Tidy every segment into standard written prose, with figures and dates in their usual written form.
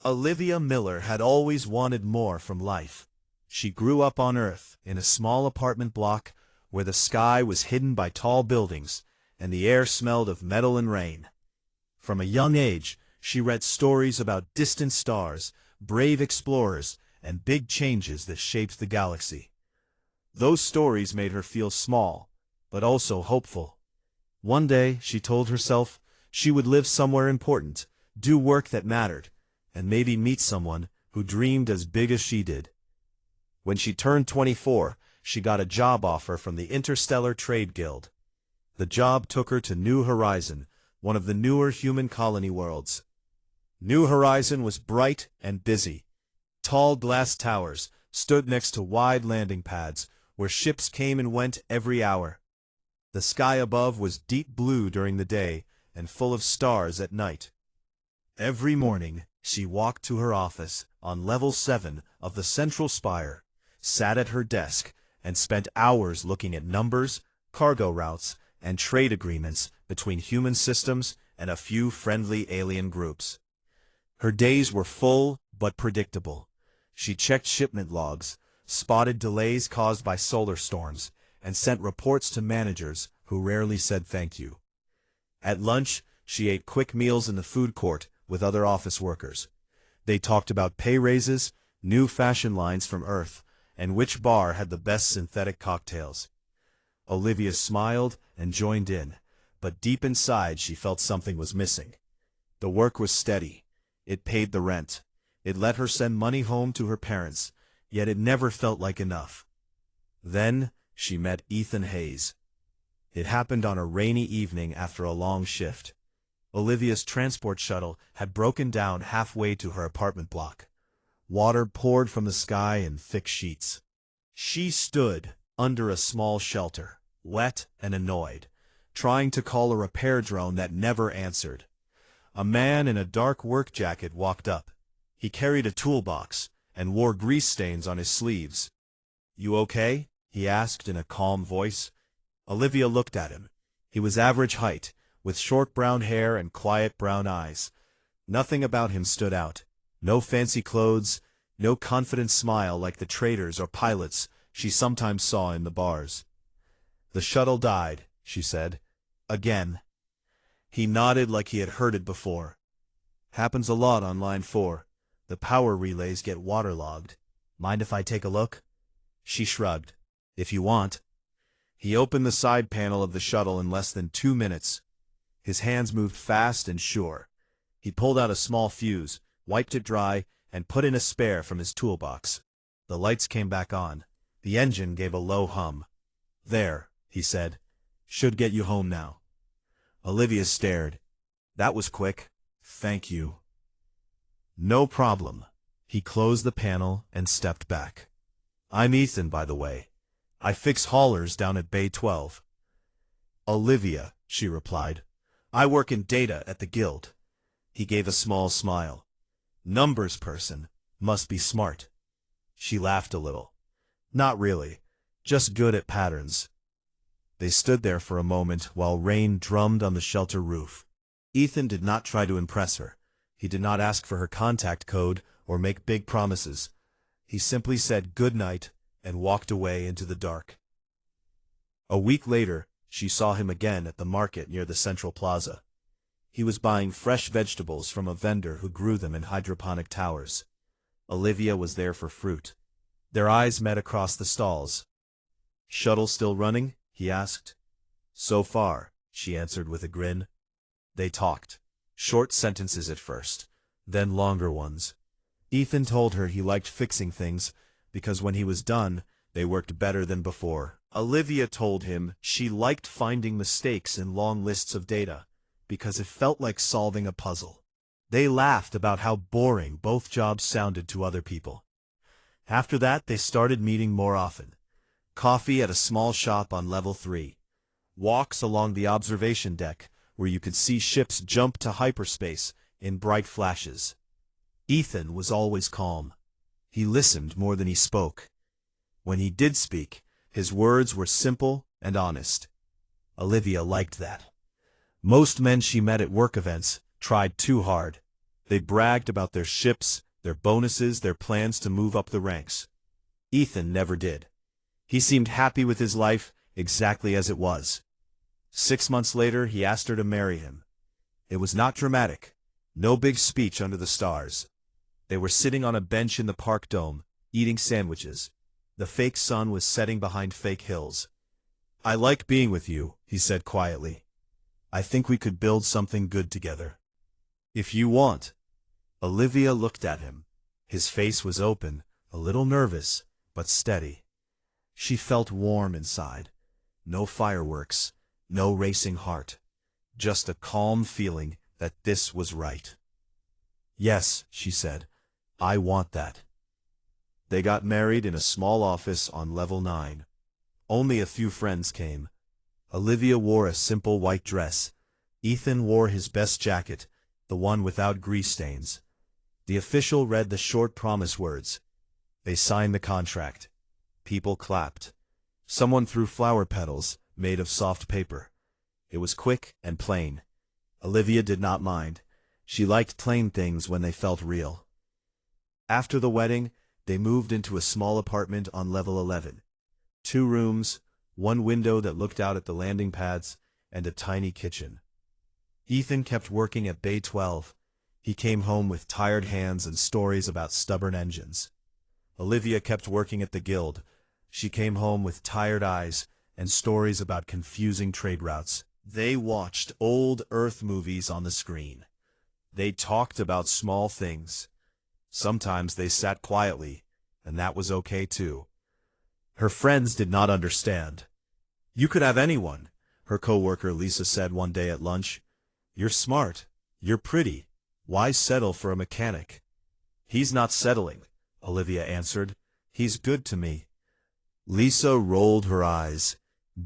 Olivia Miller had always wanted more from life. She grew up on Earth, in a small apartment block where the sky was hidden by tall buildings and the air smelled of metal and rain. From a young age, she read stories about distant stars, brave explorers, and big changes that shaped the galaxy. Those stories made her feel small, but also hopeful. One day, she told herself, she would live somewhere important, do work that mattered, and maybe meet someone who dreamed as big as she did. When she turned 24, she got a job offer from the Interstellar Trade Guild. The job took her to New Horizon, one of the newer human colony worlds. New Horizon was bright and busy. Tall glass towers stood next to wide landing pads where ships came and went every hour. The sky above was deep blue during the day and full of stars at night. Every morning, she walked to her office on level 7 of the central spire, sat at her desk, and spent hours looking at numbers, cargo routes, and trade agreements between human systems and a few friendly alien groups. Her days were full but predictable. She checked shipment logs, spotted delays caused by solar storms, and sent reports to managers who rarely said thank you. At lunch, she ate quick meals in the food court with other office workers. They talked about pay raises, new fashion lines from Earth, and which bar had the best synthetic cocktails. Olivia smiled and joined in, but deep inside she felt something was missing. The work was steady. It paid the rent. It let her send money home to her parents, yet it never felt like enough. Then she met Ethan Hayes. It happened on a rainy evening after a long shift. Olivia's transport shuttle had broken down halfway to her apartment block. Water poured from the sky in thick sheets. She stood under a small shelter, wet and annoyed, trying to call a repair drone that never answered. A man in a dark work jacket walked up. He carried a toolbox and wore grease stains on his sleeves. "You okay?" he asked in a calm voice. Olivia looked at him. He was average height, with short brown hair and quiet brown eyes. Nothing about him stood out. No fancy clothes, no confident smile like the traders or pilots she sometimes saw in the bars. "The shuttle died," she said. "Again." He nodded like he had heard it before. "Happens a lot on Line 4. The power relays get waterlogged. Mind if I take a look?" She shrugged. "If you want." He opened the side panel of the shuttle in less than 2 minutes. His hands moved fast and sure. He pulled out a small fuse, wiped it dry, and put in a spare from his toolbox. The lights came back on. The engine gave a low hum. "There," he said. "Should get you home now." Olivia stared. "That was quick. Thank you." "No problem." He closed the panel and stepped back. "I'm Ethan, by the way. I fix haulers down at Bay 12. "Olivia," she replied. "I work in data at the Guild." He gave a small smile. "Numbers person. Must be smart." She laughed a little. "Not really. Just good at patterns." They stood there for a moment while rain drummed on the shelter roof. Ethan did not try to impress her. He did not ask for her contact code or make big promises. He simply said good night and walked away into the dark. A week later, she saw him again at the market near the central plaza. He was buying fresh vegetables from a vendor who grew them in hydroponic towers. Olivia was there for fruit. Their eyes met across the stalls. "Shuttle still running?" he asked. "So far," she answered with a grin. They talked. Short sentences at first, then longer ones. Ethan told her he liked fixing things because when he was done, they worked better than before. Olivia told him she liked finding mistakes in long lists of data because it felt like solving a puzzle. They laughed about how boring both jobs sounded to other people. After that, they started meeting more often. Coffee at a small shop on level 3. Walks along the observation deck where you could see ships jump to hyperspace in bright flashes. Ethan was always calm. He listened more than he spoke. When he did speak, his words were simple and honest. Olivia liked that. Most men she met at work events tried too hard. They bragged about their ships, their bonuses, their plans to move up the ranks. Ethan never did. He seemed happy with his life, exactly as it was. 6 months later, he asked her to marry him. It was not dramatic. No big speech under the stars. They were sitting on a bench in the park dome, eating sandwiches. The fake sun was setting behind fake hills. "I like being with you," he said quietly. "I think we could build something good together. If you want." Olivia looked at him. His face was open, a little nervous, but steady. She felt warm inside. No fireworks, no racing heart. Just a calm feeling that this was right. "Yes," she said, "I want that." They got married in a small office on level 9. Only a few friends came. Olivia wore a simple white dress. Ethan wore his best jacket, the one without grease stains. The official read the short promise words. They signed the contract. People clapped. Someone threw flower petals, made of soft paper. It was quick and plain. Olivia did not mind. She liked plain things when they felt real. After the wedding, they moved into a small apartment on level 11. 2 rooms, 1 window that looked out at the landing pads, and a tiny kitchen. Ethan kept working at Bay 12. He came home with tired hands and stories about stubborn engines. Olivia kept working at the guild. She came home with tired eyes and stories about confusing trade routes. They watched old Earth movies on the screen. They talked about small things. Sometimes they sat quietly, and that was okay too. Her friends did not understand. "You could have anyone," her coworker Lisa said one day at lunch. "You're smart. You're pretty. Why settle for a mechanic?" "He's not settling," Olivia answered. "He's good to me." Lisa rolled her eyes.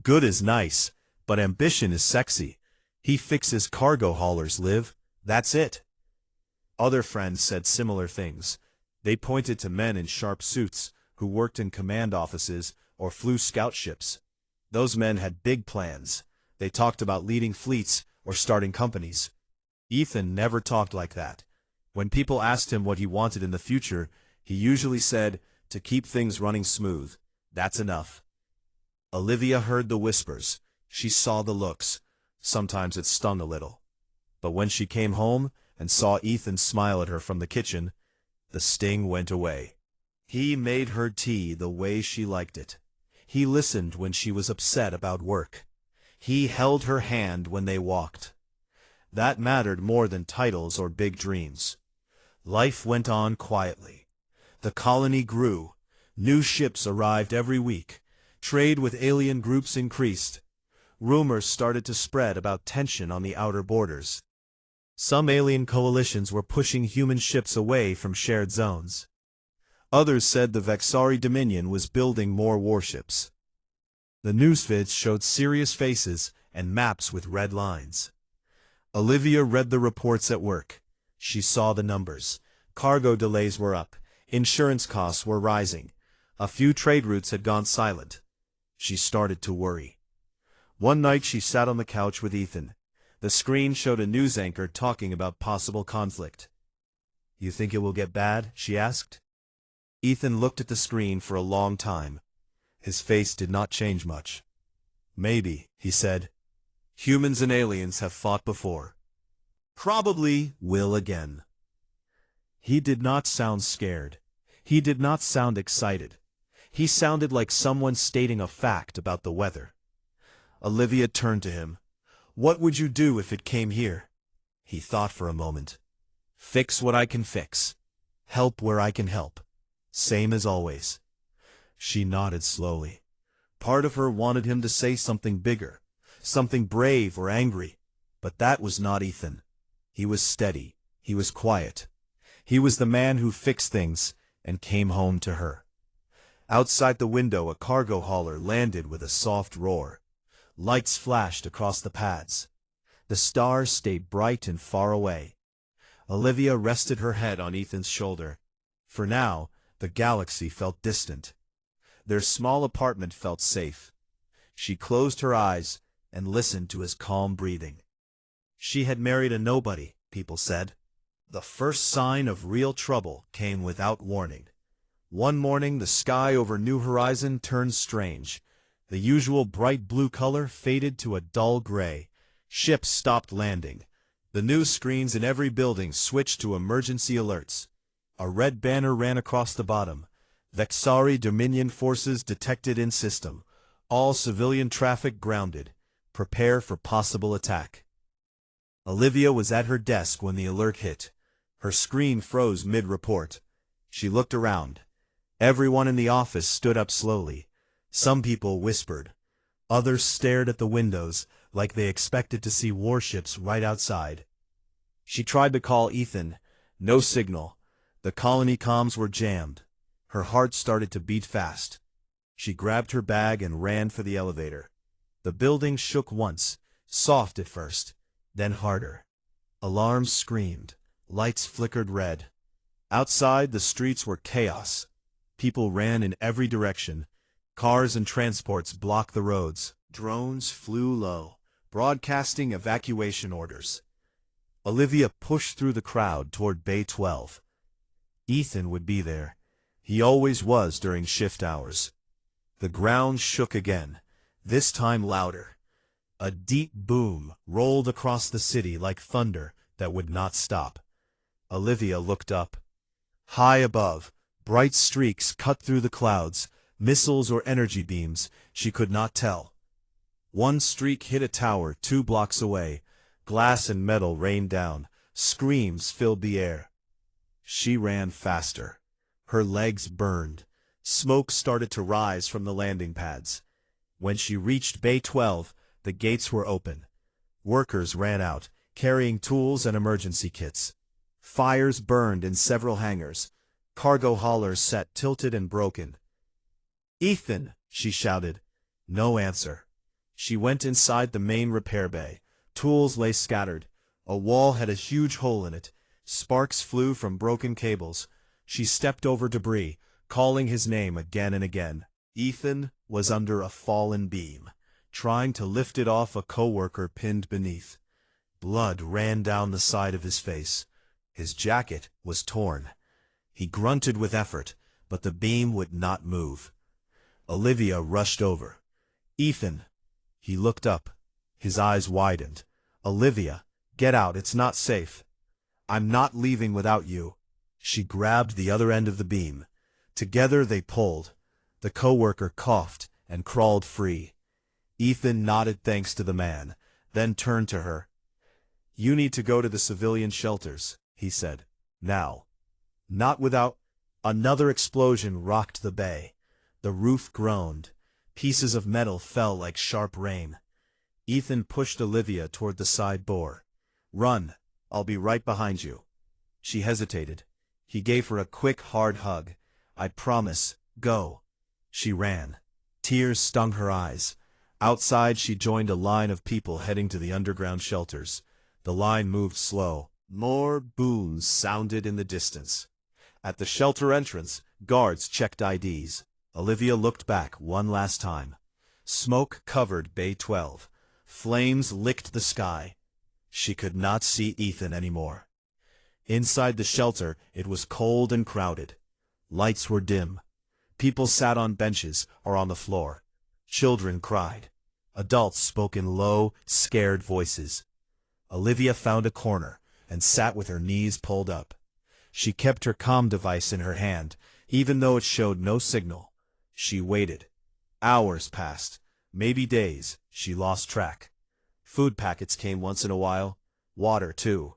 "Good is nice, but ambition is sexy. He fixes cargo haulers, Liv. That's it." Other friends said similar things. They pointed to men in sharp suits who worked in command offices or flew scout ships. Those men had big plans. They talked about leading fleets or starting companies. Ethan never talked like that. When people asked him what he wanted in the future, he usually said, "To keep things running smooth. That's enough." Olivia heard the whispers. She saw the looks. Sometimes it stung a little. But when she came home and saw Ethan smile at her from the kitchen, the sting went away. He made her tea the way she liked it. He listened when she was upset about work. He held her hand when they walked. That mattered more than titles or big dreams. Life went on quietly. The colony grew. New ships arrived every week. Trade with alien groups increased. Rumors started to spread about tension on the outer borders. Some alien coalitions were pushing human ships away from shared zones. Others said the Vexari Dominion was building more warships. The newsfeeds showed serious faces and maps with red lines. Olivia read the reports at work. She saw the numbers. Cargo delays were up. Insurance costs were rising. A few trade routes had gone silent. She started to worry. One night she sat on the couch with Ethan. The screen showed a news anchor talking about possible conflict. "You think it will get bad?" she asked. Ethan looked at the screen for a long time. His face did not change much. "Maybe," he said. "Humans and aliens have fought before. Probably will again." He did not sound scared. He did not sound excited. He sounded like someone stating a fact about the weather. Olivia turned to him. "What would you do if it came here?" He thought for a moment. "Fix what I can fix. Help where I can help. Same as always." She nodded slowly. Part of her wanted him to say something bigger, something brave or angry, but that was not Ethan. He was steady. He was quiet. He was the man who fixed things and came home to her. Outside the window, a cargo hauler landed with a soft roar. Lights flashed across the pads. The stars stayed bright and far away. Olivia rested her head on Ethan's shoulder. For now, the galaxy felt distant. Their small apartment felt safe. She closed her eyes and listened to his calm breathing. She had married a nobody, people said. The first sign of real trouble came without warning. One morning, the sky over New Horizon turned strange. The usual bright blue color faded to a dull gray. Ships stopped landing. The news screens in every building switched to emergency alerts. A red banner ran across the bottom. Vexari Dominion forces detected in system. All civilian traffic grounded. Prepare for possible attack. Olivia was at her desk when the alert hit. Her screen froze mid-report. She looked around. Everyone in the office stood up slowly. Some people whispered. Others stared at the windows like they expected to see warships right outside. She tried to call Ethan. No signal. The colony comms were jammed. Her heart started to beat fast. She grabbed her bag and ran for the elevator. The building shook once, soft at first, then harder. Alarms screamed. Lights flickered red. Outside, the streets were chaos. People ran in every direction. Cars and transports blocked the roads. Drones flew low, broadcasting evacuation orders. Olivia pushed through the crowd toward Bay 12. Ethan would be there. He always was during shift hours. The ground shook again, this time louder. A deep boom rolled across the city like thunder that would not stop. Olivia looked up. High above, bright streaks cut through the clouds, missiles or energy beams, she could not tell. One streak hit a tower 2 blocks away. Glass and metal rained down. Screams filled the air. She ran faster. Her legs burned. Smoke started to rise from the landing pads. When she reached Bay 12, the gates were open. Workers ran out, carrying tools and emergency kits. Fires burned in several hangars. Cargo haulers sat tilted and broken. "Ethan!" she shouted. No answer. She went inside the main repair bay. Tools lay scattered. A wall had a huge hole in it. Sparks flew from broken cables. She stepped over debris, calling his name again and again. Ethan was under a fallen beam, trying to lift it off a coworker pinned beneath. Blood ran down the side of his face. His jacket was torn. He grunted with effort, but the beam would not move. Olivia rushed over. "Ethan!" He looked up. His eyes widened. "Olivia, get out, it's not safe." "I'm not leaving without you." She grabbed the other end of the beam. Together they pulled. The coworker coughed and crawled free. Ethan nodded thanks to the man, then turned to her. "You need to go to the civilian shelters," he said. "Now." "Not without—" Another explosion rocked the bay. The roof groaned. Pieces of metal fell like sharp rain. Ethan pushed Olivia toward the side door. "Run. I'll be right behind you." She hesitated. He gave her a quick, hard hug. "I promise. Go." She ran. Tears stung her eyes. Outside, she joined a line of people heading to the underground shelters. The line moved slow. More booms sounded in the distance. At the shelter entrance, guards checked IDs. Olivia looked back one last time. Smoke covered Bay 12. Flames licked the sky. She could not see Ethan anymore. Inside the shelter, it was cold and crowded. Lights were dim. People sat on benches or on the floor. Children cried. Adults spoke in low, scared voices. Olivia found a corner and sat with her knees pulled up. She kept her comm device in her hand, even though it showed no signal. She waited. Hours passed, maybe days. She lost track. Food packets came once in a while. Water, too.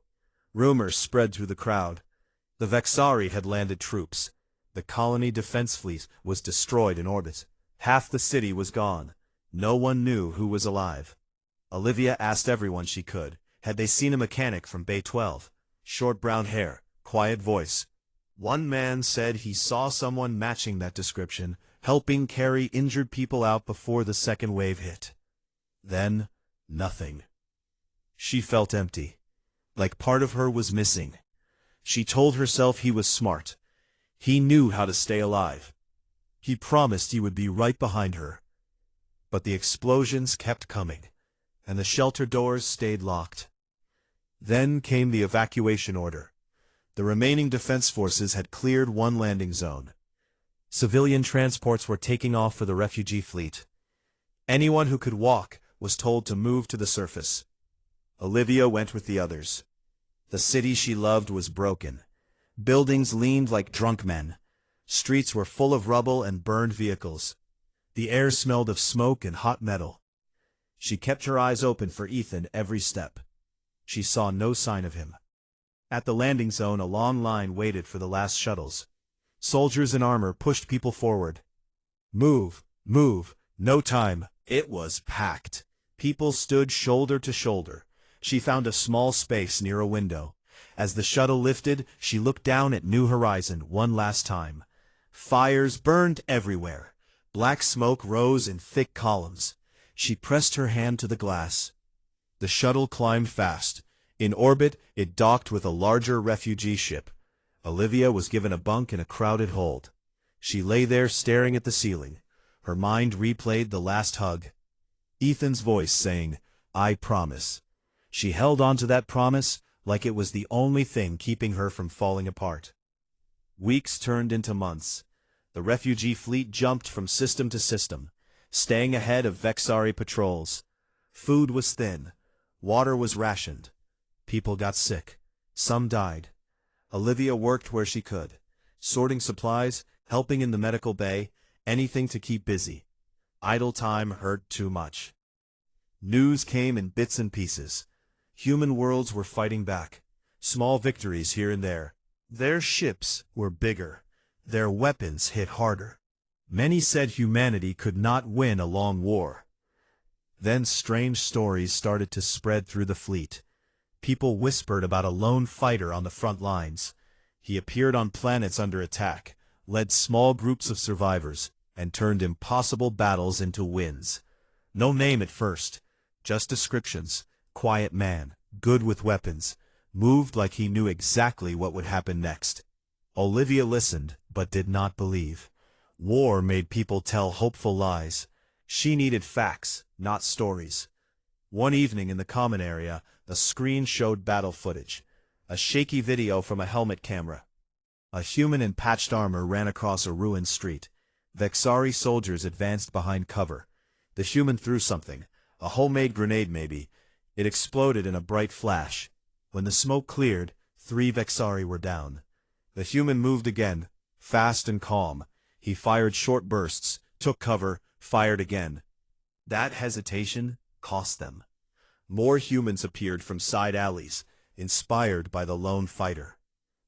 Rumors spread through the crowd. The Vexari had landed troops. The colony defense fleet was destroyed in orbit. Half the city was gone. No one knew who was alive. Olivia asked everyone she could. Had they seen a mechanic from Bay 12? Short brown hair, quiet voice. One man said he saw someone matching that description, helping carry injured people out before the second wave hit. Then, nothing. She felt empty, like part of her was missing. She told herself he was smart. He knew how to stay alive. He promised he would be right behind her. But the explosions kept coming, and the shelter doors stayed locked. Then came the evacuation order. The remaining defense forces had cleared one landing zone. Civilian transports were taking off for the refugee fleet. Anyone who could walk was told to move to the surface. Olivia went with the others. The city she loved was broken. Buildings leaned like drunk men. Streets were full of rubble and burned vehicles. The air smelled of smoke and hot metal. She kept her eyes open for Ethan every step. She saw no sign of him. At the landing zone, a long line waited for the last shuttles. Soldiers in armor pushed people forward. Move, move, no time. It was packed. People stood shoulder to shoulder. She found a small space near a window. As the shuttle lifted, she looked down at New Horizon one last time. Fires burned everywhere. Black smoke rose in thick columns. She pressed her hand to the glass. The shuttle climbed fast. In orbit, it docked with a larger refugee ship. Olivia was given a bunk in a crowded hold. She lay there staring at the ceiling. Her mind replayed the last hug. Ethan's voice saying, "I promise." She held on to that promise like it was the only thing keeping her from falling apart. Weeks turned into months. The refugee fleet jumped from system to system, staying ahead of Vexari patrols. Food was thin. Water was rationed. People got sick. Some died. Olivia worked where she could, sorting supplies, helping in the medical bay, anything to keep busy. Idle time hurt too much. News came in bits and pieces. Human worlds were fighting back. Small victories here and there. Their ships were bigger. Their weapons hit harder. Many said humanity could not win a long war. Then strange stories started to spread through the fleet. People whispered about a lone fighter on the front lines. He appeared on planets under attack, led small groups of survivors, and turned impossible battles into wins. No name at first, just descriptions. Quiet man, good with weapons, moved like he knew exactly what would happen next. Olivia listened, but did not believe. War made people tell hopeful lies. She needed facts, not stories. One evening in the common area, a screen showed battle footage. A shaky video from a helmet camera. A human in patched armor ran across a ruined street. Vexari soldiers advanced behind cover. The human threw something, a homemade grenade maybe. It exploded in a bright flash. When the smoke cleared, 3 Vexari were down. The human moved again, fast and calm. He fired short bursts, took cover, fired again. That hesitation cost them. More humans appeared from side alleys, inspired by the lone fighter.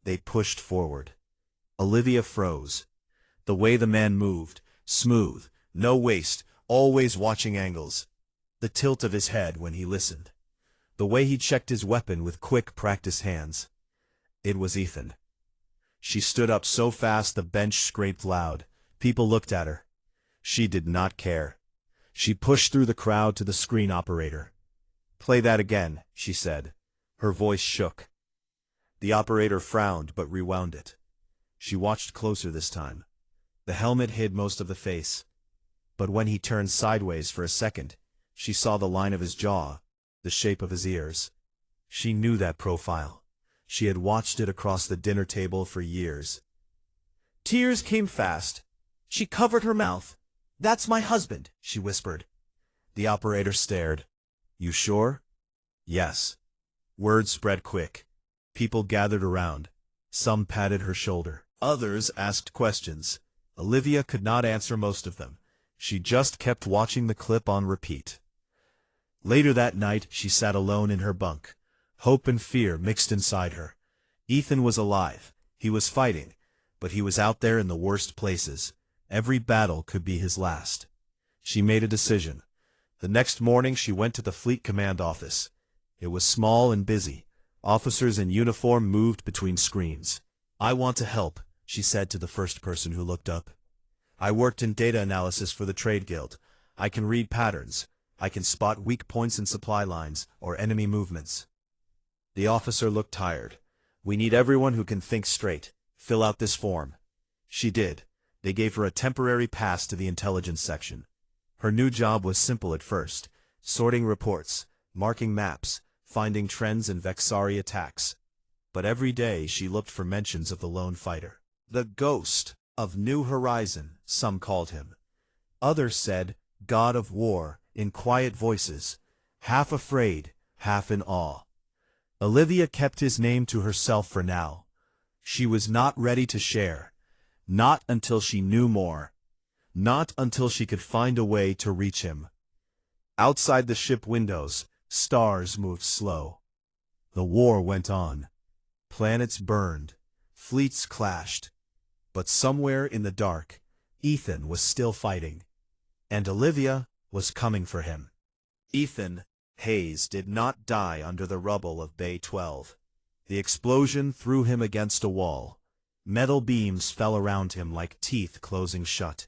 They pushed forward. Olivia froze. The way the man moved, smooth, no waste, always watching angles. The tilt of his head when he listened. The way he checked his weapon with quick, practiced hands. It was Ethan. She stood up so fast the bench scraped loud. People looked at her. She did not care. She pushed through the crowd to the screen operator. "Play that again," she said. Her voice shook. The operator frowned but rewound it. She watched closer this time. The helmet hid most of the face. But when he turned sideways for a second, she saw the line of his jaw, the shape of his ears. She knew that profile. She had watched it across the dinner table for years. Tears came fast. She covered her mouth. "That's my husband," she whispered. The operator stared. "You sure?" "Yes." Word spread quick. People gathered around. Some patted her shoulder. Others asked questions. Olivia could not answer most of them. She just kept watching the clip on repeat. Later that night, she sat alone in her bunk. Hope and fear mixed inside her. Ethan was alive. He was fighting. But he was out there in the worst places. Every battle could be his last. She made a decision. The next morning she went to the Fleet Command office. It was small and busy. Officers in uniform moved between screens. "I want to help," she said to the first person who looked up. "I worked in data analysis for the Trade Guild. I can read patterns. I can spot weak points in supply lines or enemy movements." The officer looked tired. "We need everyone who can think straight. Fill out this form." She did. They gave her a temporary pass to the intelligence section. Her new job was simple at first: sorting reports, marking maps, finding trends in Vexari attacks. but every day she looked for mentions of the lone fighter. The ghost of New Horizon, some called him. Others said, God of War, in quiet voices, half afraid, half in awe. Olivia kept his name to herself for now. She was not ready to share. Not until she knew more. Not until she could find a way to reach him. Outside the ship windows, stars moved slow. The war went on. Planets burned. Fleets clashed. But somewhere in the dark, Ethan was still fighting. And Olivia was coming for him. Ethan Hayes did not die under the rubble of Bay 12. The explosion threw him against a wall. Metal beams fell around him like teeth closing shut.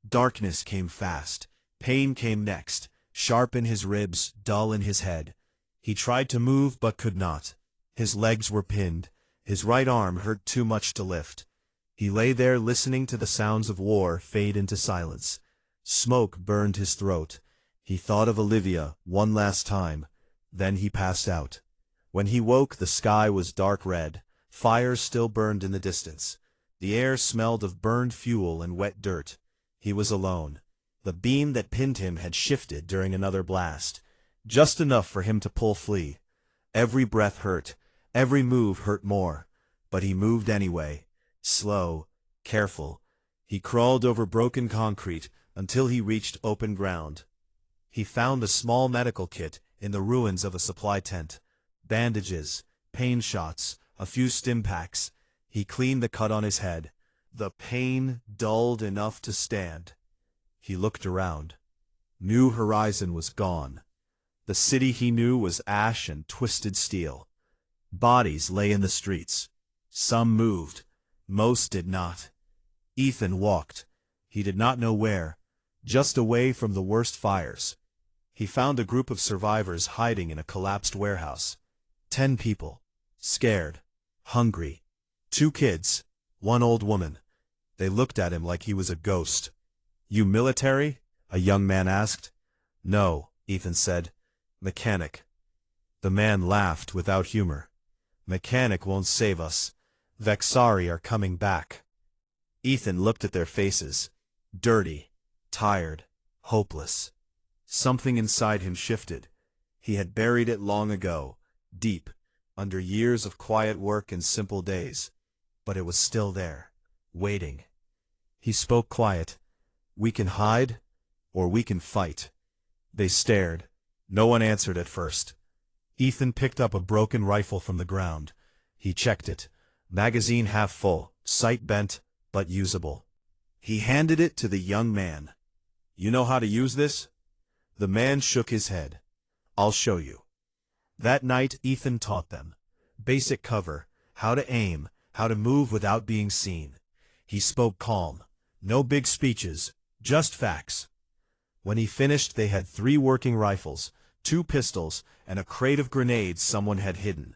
Darkness came fast. Pain came next, sharp in his ribs, dull in his head. He tried to move but could not. His legs were pinned. His right arm hurt too much to lift. He lay there listening to the sounds of war fade into silence. Smoke burned his throat. He thought of Olivia one last time. Then he passed out. When he woke, the sky was dark red. Fires still burned in the distance. The air smelled of burned fuel and wet dirt. He was alone. The beam that pinned him had shifted during another blast. Just enough for him to pull flee. Every breath hurt. Every move hurt more. But he moved anyway. Slow, careful. He crawled over broken concrete until he reached open ground. He found a small medical kit in the ruins of a supply tent. Bandages, pain shots, a few stim packs. He cleaned the cut on his head. The pain dulled enough to stand. He looked around. New Horizon was gone. The city he knew was ash and twisted steel. Bodies lay in the streets. Some moved. Most did not. Ethan walked. He did not know where. Just away from the worst fires. He found a group of survivors hiding in a collapsed warehouse. 10 people. Scared. Hungry. 2 kids. 1 old woman. They looked at him like he was a ghost. You military? A young man asked. No, Ethan said. Mechanic. The man laughed without humor. Mechanic won't save us. Vexari are coming back. Ethan looked at their faces. Dirty. Tired. Hopeless. Something inside him shifted. He had buried it long ago, deep, under years of quiet work and simple days. But it was still there, waiting. He spoke quiet. We can hide, or we can fight. They stared. No one answered at first. Ethan picked up a broken rifle from the ground. He checked it. Magazine half full, sight bent, but usable. He handed it to the young man. You know how to use this? The man shook his head. I'll show you. That night Ethan taught them. Basic cover, how to aim, how to move without being seen. He spoke calm. No big speeches, just facts. When he finished, they had 3 working rifles, 2 pistols, and a crate of grenades someone had hidden.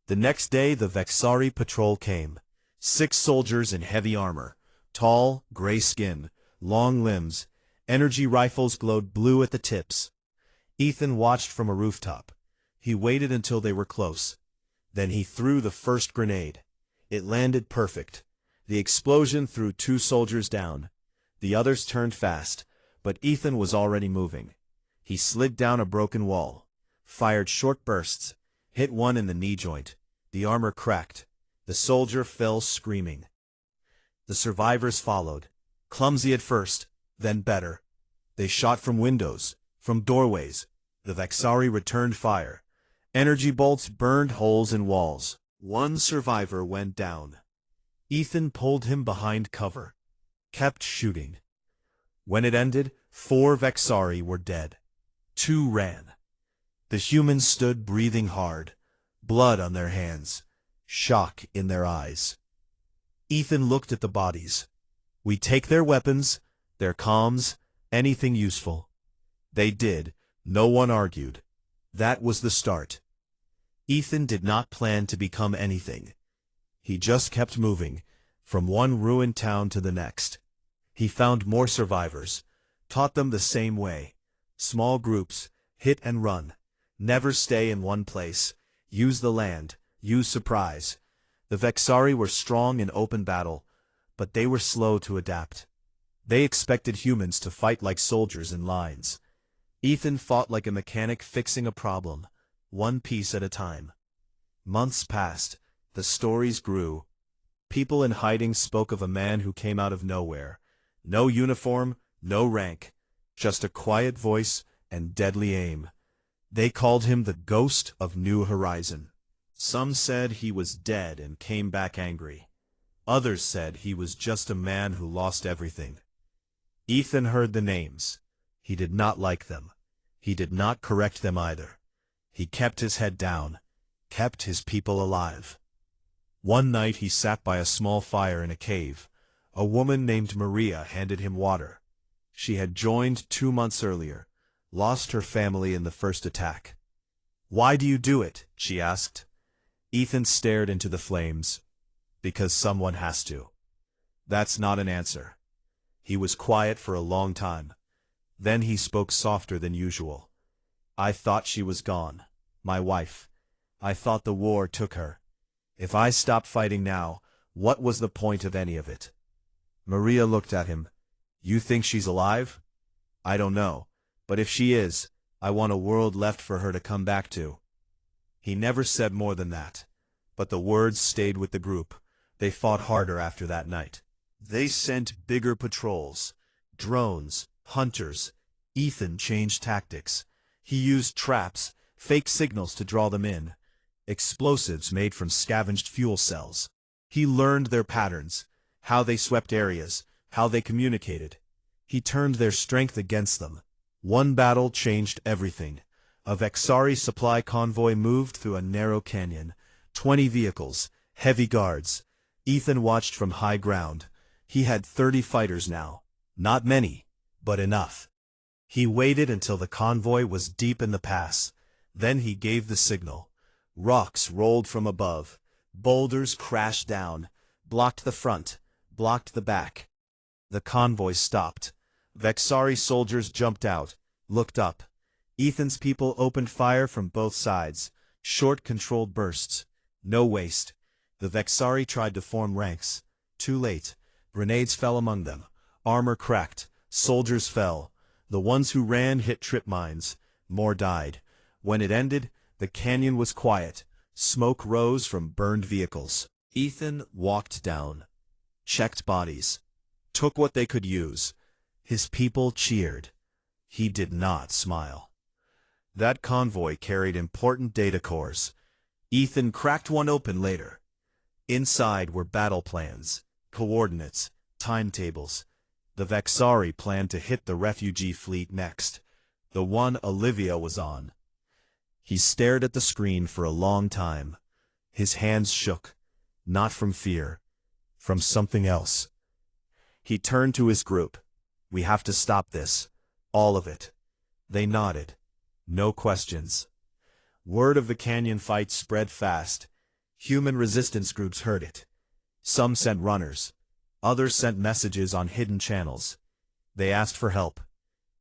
The next day the Vexari patrol came. 6 soldiers in heavy armor, tall, gray skin, long limbs. Energy rifles glowed blue at the tips. Ethan watched from a rooftop. He waited until they were close. Then he threw the first grenade. It landed perfect. The explosion threw 2 soldiers down. The others turned fast, but Ethan was already moving. He slid down a broken wall, fired short bursts, hit one in the knee joint. The armor cracked. The soldier fell screaming. The survivors followed, clumsy at first, then better. They shot from windows, from doorways. The Vexari returned fire. Energy bolts burned holes in walls. 1 survivor went down. Ethan pulled him behind cover. Kept shooting. When it ended, 4 Vexari were dead. 2 ran. The humans stood breathing hard, blood on their hands, shock in their eyes. Ethan looked at the bodies. We take their weapons, their comms, anything useful. They did. No one argued. That was the start. Ethan did not plan to become anything. He just kept moving, from one ruined town to the next. He found more survivors, taught them the same way. Small groups, hit and run. Never stay in one place. Use the land, Use surprise. The Vexari were strong in open battle, but they were slow to adapt. They expected humans to fight like soldiers in lines. Ethan fought like a mechanic fixing a problem, one piece at a time. Months passed. The stories grew. People in hiding spoke of a man who came out of nowhere. No uniform, no rank, just a quiet voice and deadly aim. They called him the Ghost of New Horizon. Some said he was dead and came back angry. Others said he was just a man who lost everything. Ethan heard the names. He did not like them. He did not correct them either. He kept his head down, kept his people alive. One night he sat by a small fire in a cave. A woman named Maria handed him water. She had joined 2 months earlier, lost her family in the first attack. "Why do you do it?" she asked. Ethan stared into the flames. "Because someone has to." That's not an answer. He was quiet for a long time. Then he spoke softer than usual. "I thought she was gone. My wife. I thought the war took her. If I stopped fighting now, what was the point of any of it?" Maria looked at him. "You think she's alive?" "I don't know. But if she is, I want a world left for her to come back to." He never said more than that. But the words stayed with the group. They fought harder after that night. They sent bigger patrols. Drones, hunters. Ethan changed tactics. He used traps, fake signals to draw them in. Explosives made from scavenged fuel cells. He learned their patterns, how they swept areas, how they communicated. He turned their strength against them. One battle changed everything. A Vexari supply convoy moved through a narrow canyon. 20 vehicles, heavy guards. Ethan watched from high ground. He had 30 fighters now. Not many, but enough. He waited until the convoy was deep in the pass. Then he gave the signal. Rocks rolled from above. Boulders crashed down, blocked the front, blocked the back. The convoy stopped. Vexari soldiers jumped out, looked up. Ethan's people opened fire from both sides, short controlled bursts. No waste. The Vexari tried to form ranks. Too late. Grenades fell among them. Armor cracked. Soldiers fell. The ones who ran hit trip mines. More died. When it ended, the canyon was quiet. Smoke rose from burned vehicles. Ethan walked down, checked bodies, took what they could use. His people cheered. He did not smile. That convoy carried important data cores. Ethan cracked one open later. Inside were battle plans, coordinates, timetables. The Vexari planned to hit the refugee fleet next, the one Olivia was on. He stared at the screen for a long time. His hands shook, not from fear, from something else. He turned to his group. "We have to stop this. All of it." They nodded. No questions. Word of the canyon fight spread fast. Human resistance groups heard it. Some sent runners. Others sent messages on hidden channels. They asked for help.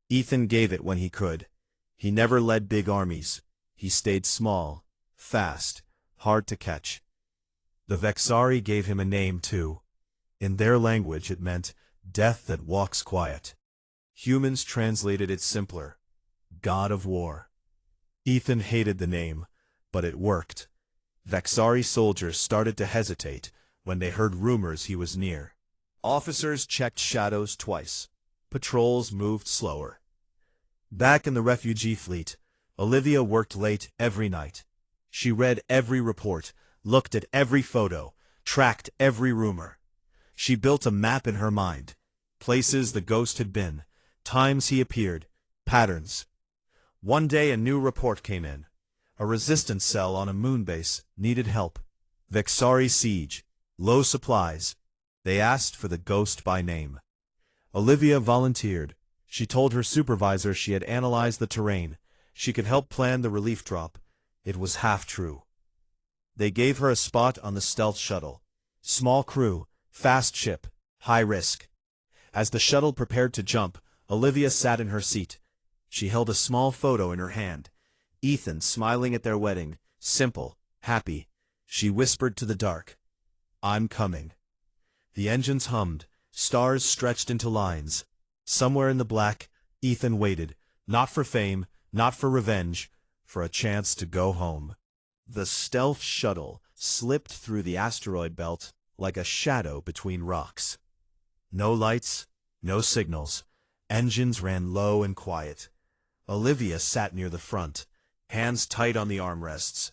Ethan gave it when he could. He never led big armies. He stayed small, fast, hard to catch. The Vexari gave him a name, too. In their language it meant, "Death that walks quiet." Humans translated it simpler, "God of War." Ethan hated the name, but it worked. Vexari soldiers started to hesitate when they heard rumors he was near. Officers checked shadows twice. Patrols moved slower. Back in the refugee fleet, Olivia worked late every night. She read every report, looked at every photo, tracked every rumor. She built a map in her mind. Places the ghost had been, times he appeared, patterns. One day a new report came in. A resistance cell on a moon base needed help. Vexari siege, low supplies. They asked for the ghost by name. Olivia volunteered. She told her supervisor she had analyzed the terrain. She could help plan the relief drop. It was half true. They gave her a spot on the stealth shuttle. Small crew, fast ship, high risk. As the shuttle prepared to jump, Olivia sat in her seat. She held a small photo in her hand. Ethan smiling at their wedding, simple, happy. She whispered to the dark. I'm coming. The engines hummed, stars stretched into lines. Somewhere in the black, Ethan waited, not for fame, not for revenge, for a chance to go home. The stealth shuttle slipped through the asteroid belt like a shadow between rocks. No lights, no signals. Engines ran low and quiet. Olivia sat near the front, hands tight on the armrests.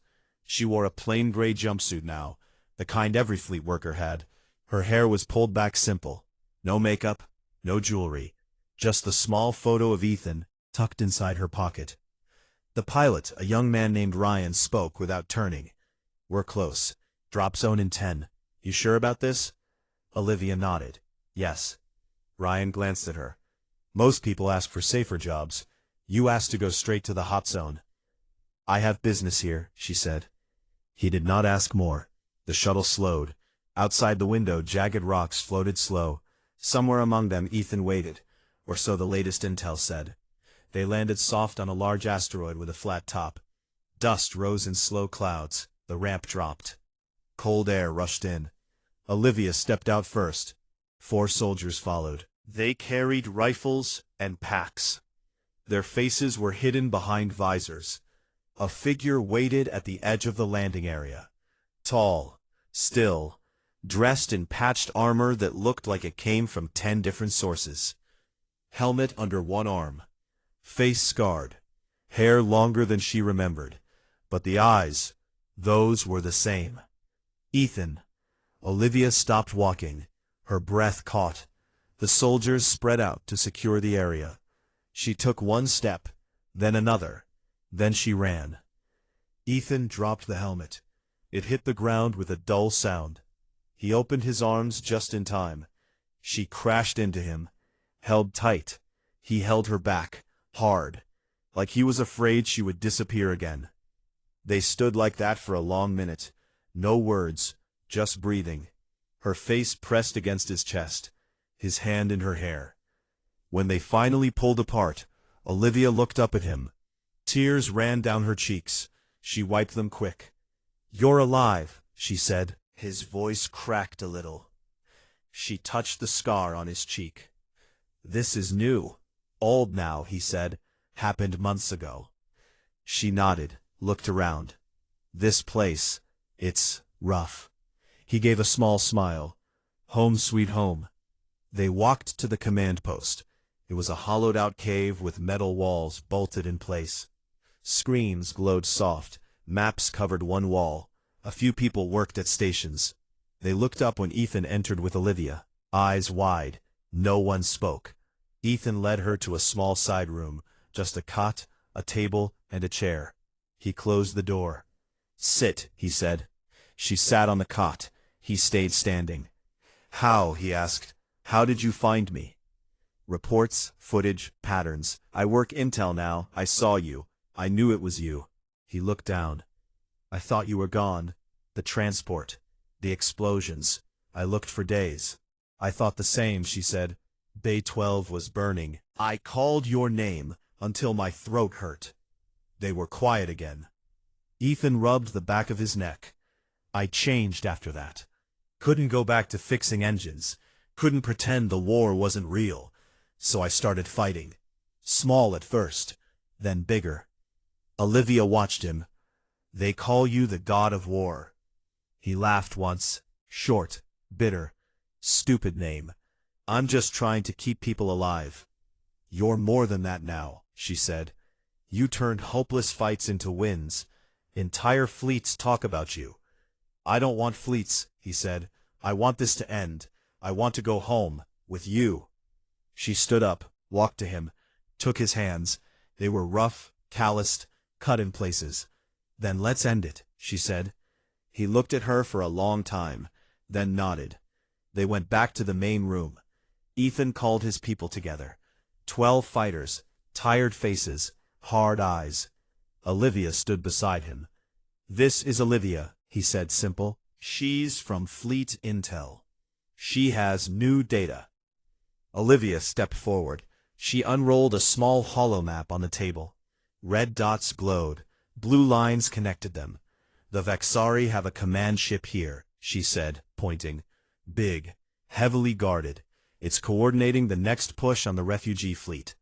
She wore a plain gray jumpsuit now, the kind every fleet worker had. Her hair was pulled back simple. No makeup, no jewelry. Just the small photo of Ethan tucked inside her pocket. The pilot, a young man named Ryan, spoke without turning. We're close. Drop zone in 10. You sure about this? Olivia nodded. Yes. Ryan glanced at her. Most people ask for safer jobs. You asked to go straight to the hot zone. I have business here, she said. He did not ask more. The shuttle slowed. Outside the window, jagged rocks floated slow. Somewhere among them Ethan waited, or so the latest intel said. They landed soft on a large asteroid with a flat top. Dust rose in slow clouds. The ramp dropped. Cold air rushed in. Olivia stepped out first. 4 soldiers followed. They carried rifles and packs. Their faces were hidden behind visors. A figure waited at the edge of the landing area. Tall, still, dressed in patched armor that looked like it came from 10 different sources. Helmet under one arm. Face scarred. Hair longer than she remembered. But the eyes, those were the same. Ethan. Olivia stopped walking. Her breath caught. The soldiers spread out to secure the area. She took one step, then another. Then she ran. Ethan dropped the helmet. It hit the ground with a dull sound. He opened his arms just in time. She crashed into him, held tight. He held her back, hard, like he was afraid she would disappear again. They stood like that for a long minute. No words, just breathing. Her face pressed against his chest, his hand in her hair. When they finally pulled apart, Olivia looked up at him. Tears ran down her cheeks. She wiped them quick. You're alive, she said. His voice cracked a little. She touched the scar on his cheek. This is new. Old now, he said. Happened months ago. She nodded, looked around. This place, it's rough. He gave a small smile. Home sweet home. They walked to the command post. It was a hollowed-out cave with metal walls bolted in place. Screens glowed soft. Maps covered one wall. A few people worked at stations. They looked up when Ethan entered with Olivia, eyes wide. No one spoke. Ethan led her to a small side room, just a cot, a table, and a chair. He closed the door. Sit, he said. She sat on the cot. He stayed standing. How, he asked. How did you find me? Reports, footage, patterns. I work intel now. I saw you. I knew it was you. He looked down. I thought you were gone. The transport. The explosions. I looked for days. I thought the same, she said. Bay 12 was burning. I called your name until my throat hurt. They were quiet again. Ethan rubbed the back of his neck. I changed after that. Couldn't go back to fixing engines. Couldn't pretend the war wasn't real. So I started fighting. Small at first, then bigger. Olivia watched him. They call you the god of war. He laughed once. Short, bitter, stupid name. I'm just trying to keep people alive. You're more than that now, she said. You turned hopeless fights into wins. Entire fleets talk about you. I don't want fleets, he said. I want this to end. I want to go home, with you. She stood up, walked to him, took his hands. They were rough, calloused, cut in places. Then let's end it, she said. He looked at her for a long time, then nodded. They went back to the main room. Ethan called his people together. 12 fighters, tired faces, hard eyes. Olivia stood beside him. This is Olivia, he said simple. She's from Fleet Intel. She has new data. Olivia stepped forward. She unrolled a small hollow map on the table. Red dots glowed. Blue lines connected them. "The Vexari have a command ship here," she said, pointing. "Big, heavily guarded. It's coordinating the next push on the refugee fleet.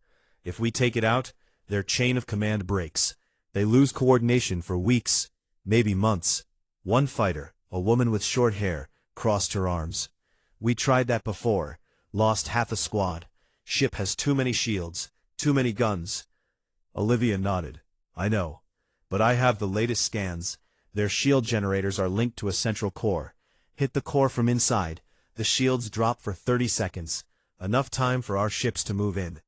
If we take it out, their chain of command breaks. They lose coordination for weeks, maybe months." One fighter, a woman with short hair, crossed her arms. "We tried that before. Lost half a squad. Ship has too many shields, too many guns." Olivia nodded. "I know. But I have the latest scans. Their shield generators are linked to a central core. Hit the core from inside. The shields drop for 30 seconds. Enough time for our ships to move in."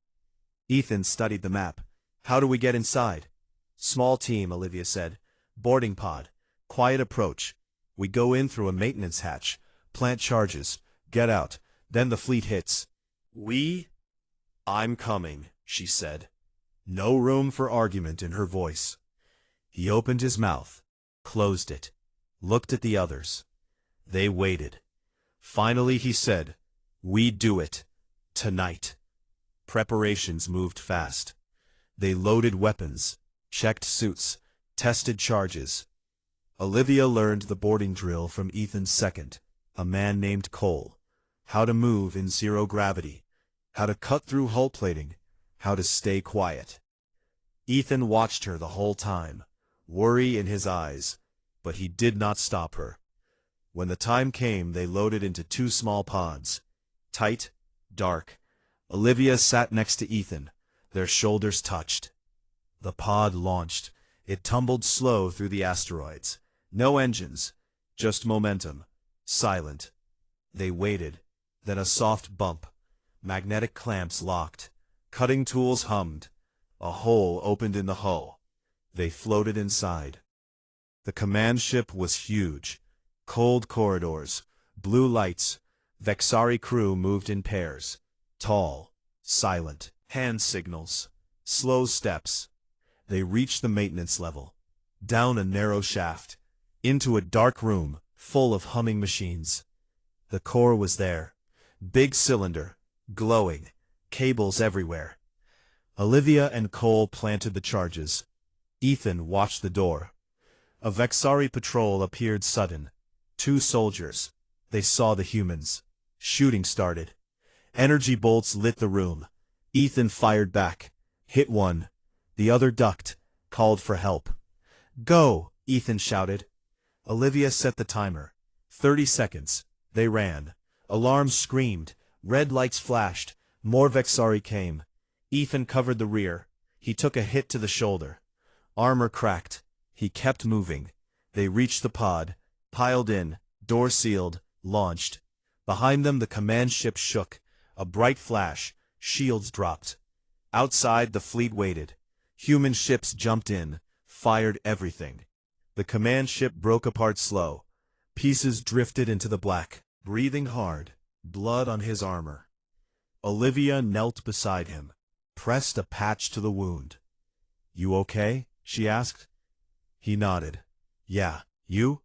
Ethan studied the map. "How do we get inside?" "Small team," Olivia said. "Boarding pod. Quiet approach. We go in through a maintenance hatch. Plant charges. Get out. Then the fleet hits." "I'm coming," she said. No room for argument in her voice. He opened his mouth, closed it, looked at the others. They waited. Finally he said, "We do it. Tonight." Preparations moved fast. They loaded weapons, checked suits, tested charges. Olivia learned the boarding drill from Ethan's second, a man named Cole. How to move in zero gravity, how to cut through hull plating, how to stay quiet. Ethan watched her the whole time, worry in his eyes, but he did not stop her. When the time came, they loaded into 2 small pods. Tight, dark. Olivia sat next to Ethan. Their shoulders touched. The pod launched. It tumbled slow through the asteroids. No engines, just momentum. Silent. They waited. Then a soft bump. Magnetic clamps locked. Cutting tools hummed. A hole opened in the hull. They floated inside. The command ship was huge. Cold corridors, blue lights. Vexari crew moved in pairs. Tall, silent. Hand signals. Slow steps. They reached the maintenance level. Down a narrow shaft. Into a dark room, full of humming machines. The core was there. Big cylinder, glowing. Cables everywhere. Olivia and Cole planted the charges. Ethan watched the door. A Vexari patrol appeared sudden. 2 soldiers. They saw the humans. Shooting started. Energy bolts lit the room. Ethan fired back. Hit one. The other ducked. Called for help. "Go!" Ethan shouted. Olivia set the timer. 30 seconds. They ran. Alarms screamed. Red lights flashed. More Vexari came. Ethan covered the rear. He took a hit to the shoulder. Armor cracked. He kept moving. They reached the pod. Piled in. Door sealed. Launched. Behind them the command ship shook. A bright flash. Shields dropped. Outside the fleet waited. Human ships jumped in. Fired everything. The command ship broke apart slow. Pieces drifted into the black. Breathing hard. Blood on his armor. Olivia knelt beside him. Pressed a patch to the wound. "You okay?" she asked. He nodded. "Yeah. You?"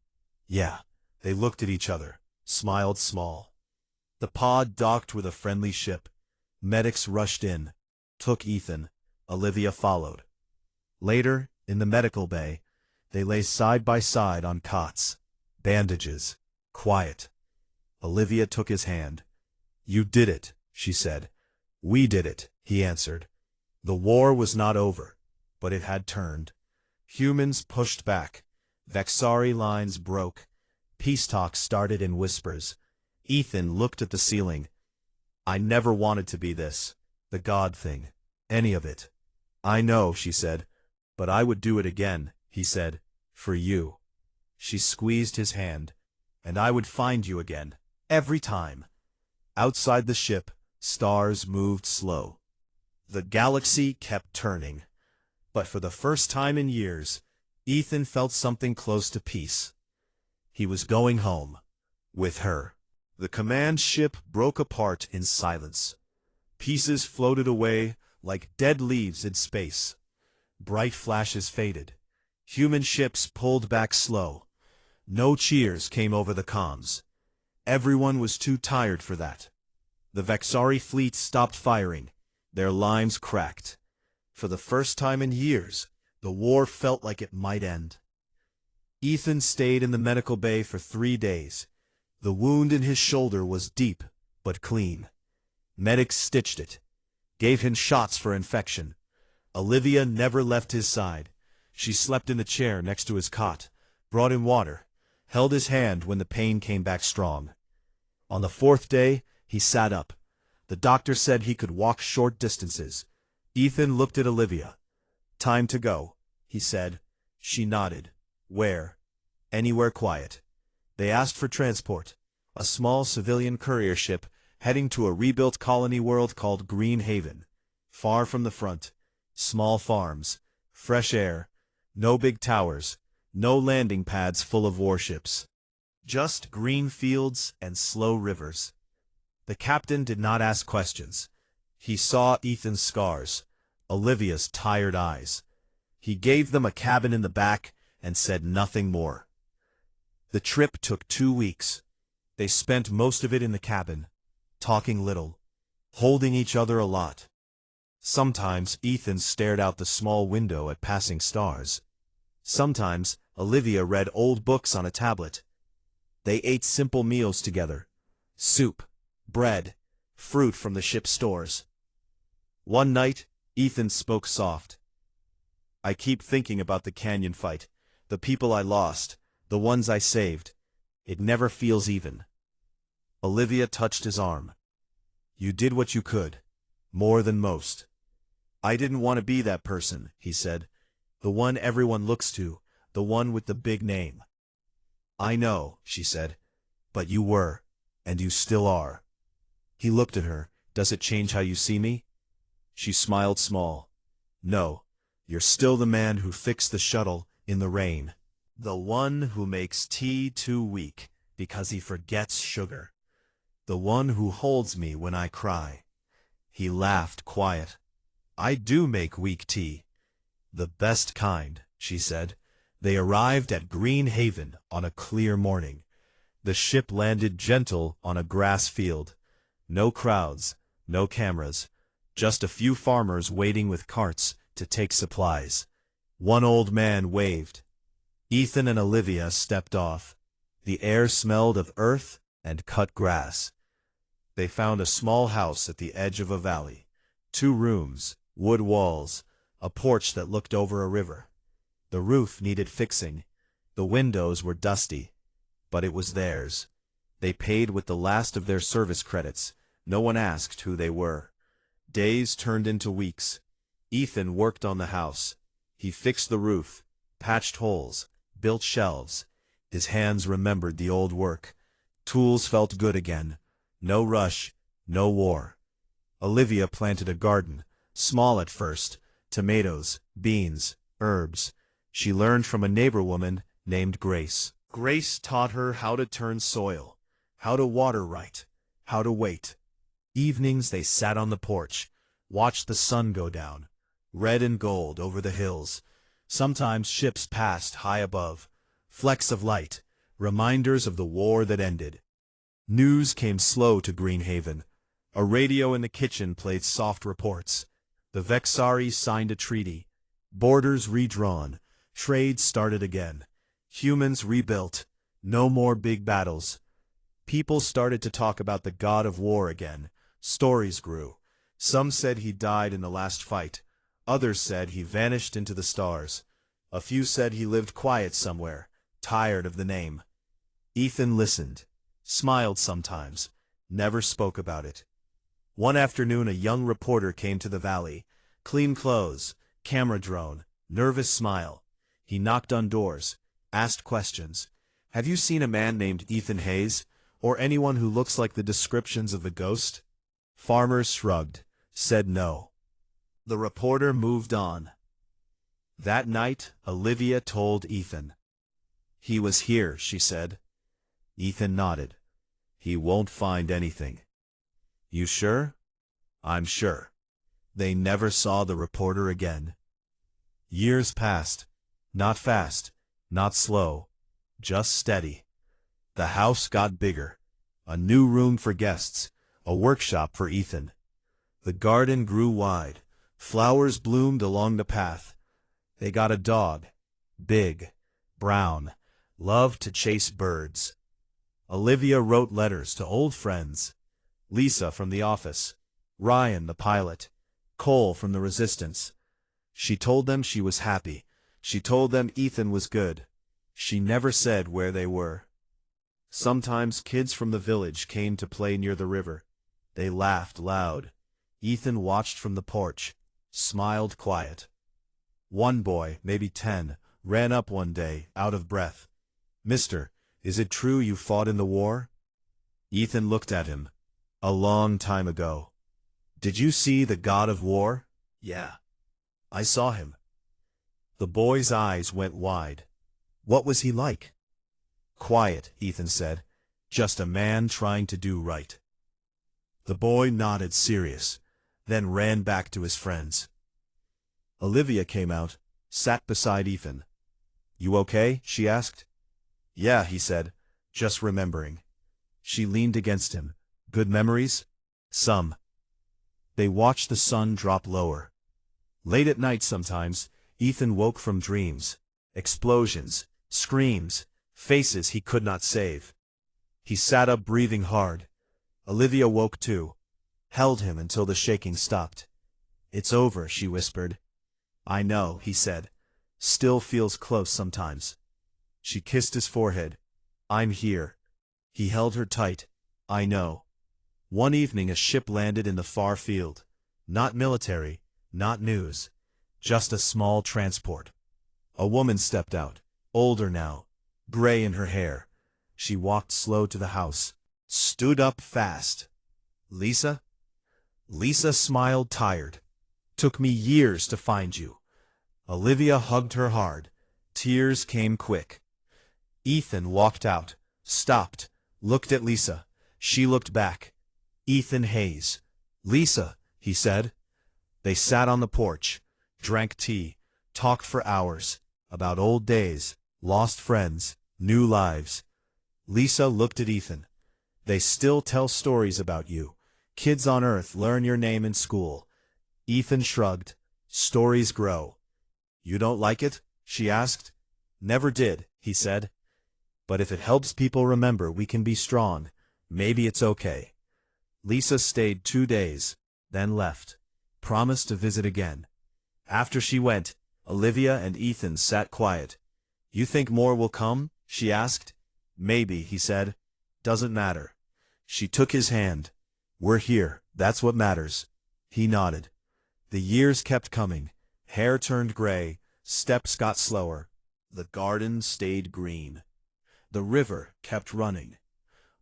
"Yeah." They looked at each other, smiled small. The pod docked with a friendly ship. Medics rushed in. Took Ethan. Olivia followed. Later, in the medical bay, they lay side by side on cots. Bandages. Quiet. Olivia took his hand. "You did it," she said. "We did it," he answered. The war was not over, but it had turned. Humans pushed back. Vexari lines broke. Peace talks started in whispers. Ethan looked at the ceiling. "I never wanted to be this. The God thing. Any of it." "I know," she said. "But I would do it again," he said. "For you." She squeezed his hand. "And I would find you again. Every time." Outside the ship, stars moved slow. The galaxy kept turning. But for the first time in years, Ethan felt something close to peace. He was going home. With her. The command ship broke apart in silence. Pieces floated away like dead leaves in space. Bright flashes faded. Human ships pulled back slow. No cheers came over the comms. Everyone was too tired for that. The Vexari fleet stopped firing. Their lines cracked. For the first time in years, the war felt like it might end. Ethan stayed in the medical bay for 3 days. The wound in his shoulder was deep, but clean. Medics stitched it, gave him shots for infection. Olivia never left his side. She slept in the chair next to his cot, brought him water, held his hand when the pain came back strong. On the 4th day, he sat up. The doctor said he could walk short distances. Ethan looked at Olivia. "Time to go," he said. She nodded. "Where?" "Anywhere quiet." They asked for transport. A small civilian courier ship heading to a rebuilt colony world called Green Haven. Far from the front. Small farms. Fresh air. No big towers. No landing pads full of warships. Just green fields and slow rivers. The captain did not ask questions. He saw Ethan's scars, Olivia's tired eyes. He gave them a cabin in the back and said nothing more. The trip took 2 weeks. They spent most of it in the cabin, talking little, holding each other a lot. Sometimes Ethan stared out the small window at passing stars. Sometimes Olivia read old books on a tablet. They ate simple meals together. Soup, bread, fruit from the ship's stores. One night, Ethan spoke soft. "I keep thinking about the canyon fight, the people I lost, the ones I saved. It never feels even." Olivia touched his arm. "You did what you could, more than most." "I didn't want to be that person," he said. "The one everyone looks to, the one with the big name." "I know," she said. "But you were, and you still are." He looked at her. "Does it change how you see me?" She smiled small. "No, you're still the man who fixed the shuttle in the rain. The one who makes tea too weak because he forgets sugar. The one who holds me when I cry." He laughed quiet. "I do make weak tea." "The best kind," she said. They arrived at Green Haven on a clear morning. The ship landed gentle on a grass field. No crowds, no cameras, just a few farmers waiting with carts to take supplies. One old man waved. Ethan and Olivia stepped off. The air smelled of earth and cut grass. They found a small house at the edge of a valley. 2 rooms, wood walls, a porch that looked over a river. The roof needed fixing. The windows were dusty, but it was theirs. They paid with the last of their service credits. No one asked who they were. Days turned into weeks. Ethan worked on the house. He fixed the roof, patched holes, built shelves. His hands remembered the old work. Tools felt good again. No rush, no war. Olivia planted a garden, small at first, tomatoes, beans, herbs. She learned from a neighbor woman named Grace. Grace taught her how to turn soil, how to water right, how to wait. Evenings they sat on the porch, watched the sun go down, red and gold over the hills. Sometimes ships passed high above, flecks of light, reminders of the war that ended. News came slow to Green Haven. A radio in the kitchen played soft reports. The Vexari signed a treaty. Borders redrawn. Trade started again. Humans rebuilt. No more big battles. People started to talk about the god of war again. Stories grew. Some said he died in the last fight. Others said he vanished into the stars. A few said he lived quiet somewhere, tired of the name. Ethan listened, smiled sometimes, never spoke about it. One afternoon a young reporter came to the valley. Clean clothes, camera drone, nervous smile. He knocked on doors, asked questions. "Have you seen a man named Ethan Hayes, or anyone who looks like the descriptions of the ghost?" Farmers shrugged, said no. The reporter moved on. That night, Olivia told Ethan. "He was here," she said. Ethan nodded. "He won't find anything." "You sure?" "I'm sure." They never saw the reporter again. Years passed. Not fast, not slow, just steady. The house got bigger. A new room for guests, a workshop for Ethan. The garden grew wide. Flowers bloomed along the path. They got a dog. Big, brown, loved to chase birds. Olivia wrote letters to old friends. Lisa from the office, Ryan the pilot, Cole from the resistance. She told them she was happy. She told them Ethan was good. She never said where they were. Sometimes kids from the village came to play near the river. They laughed loud. Ethan watched from the porch, smiled quiet. One boy, maybe 10, ran up one day, out of breath. "Mister, is it true you fought in the war?" Ethan looked at him. "A long time ago." "Did you see the god of war?" "Yeah, I saw him." The boy's eyes went wide. "What was he like?" "Quiet," Ethan said. "Just a man trying to do right." The boy nodded serious, then ran back to his friends. Olivia came out, sat beside Ethan. "You okay?" she asked. "Yeah," he said, just remembering. She leaned against him. "Good memories?" "Some." They watched the sun drop lower. Late at night sometimes, Ethan woke from dreams. Explosions, screams, faces he could not save. He sat up breathing hard. Olivia woke too, held him until the shaking stopped. "It's over," she whispered. "I know," he said. "Still feels close sometimes." She kissed his forehead. "I'm here." He held her tight. "I know." One evening a ship landed in the far field. Not military, not news. Just a small transport. A woman stepped out, older now, gray in her hair. She walked slow to the house, stood up fast. "Lisa?" Lisa smiled tired. "Took me years to find you." Olivia hugged her hard. Tears came quick. Ethan walked out, stopped, looked at Lisa. She looked back. "Ethan Hayes." "Lisa," he said. They sat on the porch, drank tea, talked for hours, about old days, lost friends, new lives. Lisa looked at Ethan. "They still tell stories about you. Kids on Earth learn your name in school." Ethan shrugged. "Stories grow." "You don't like it?" she asked. "Never did," he said. "But if it helps people remember we can be strong, maybe it's okay." Lisa stayed 2 days, then left. Promised to visit again. After she went, Olivia and Ethan sat quiet. "You think more will come?" she asked. "Maybe," he said. "Doesn't matter." She took his hand. "We're here, that's what matters." He nodded. The years kept coming. Hair turned gray, steps got slower. The garden stayed green. The river kept running.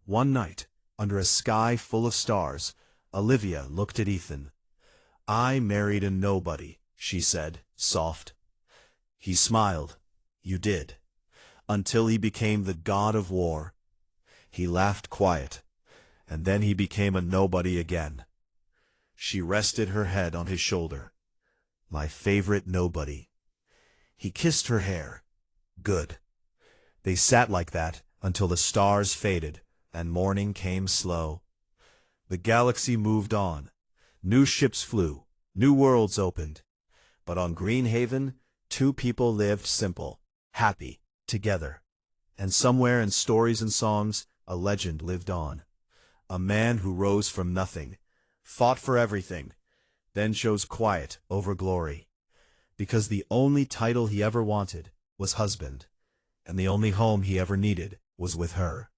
One night, under a sky full of stars, Olivia looked at Ethan. "I married a nobody," she said, soft. He smiled. "You did." Until he became the god of war. He laughed quiet, and then he became a nobody again. She rested her head on his shoulder. "My favorite nobody." He kissed her hair. "Good." They sat like that until the stars faded and morning came slow. The galaxy moved on. New ships flew, new worlds opened. But on Greenhaven, 2 people lived simple, happy, together. And somewhere in stories and songs, a legend lived on. A man who rose from nothing, fought for everything, then chose quiet over glory. Because the only title he ever wanted was husband, and the only home he ever needed was with her.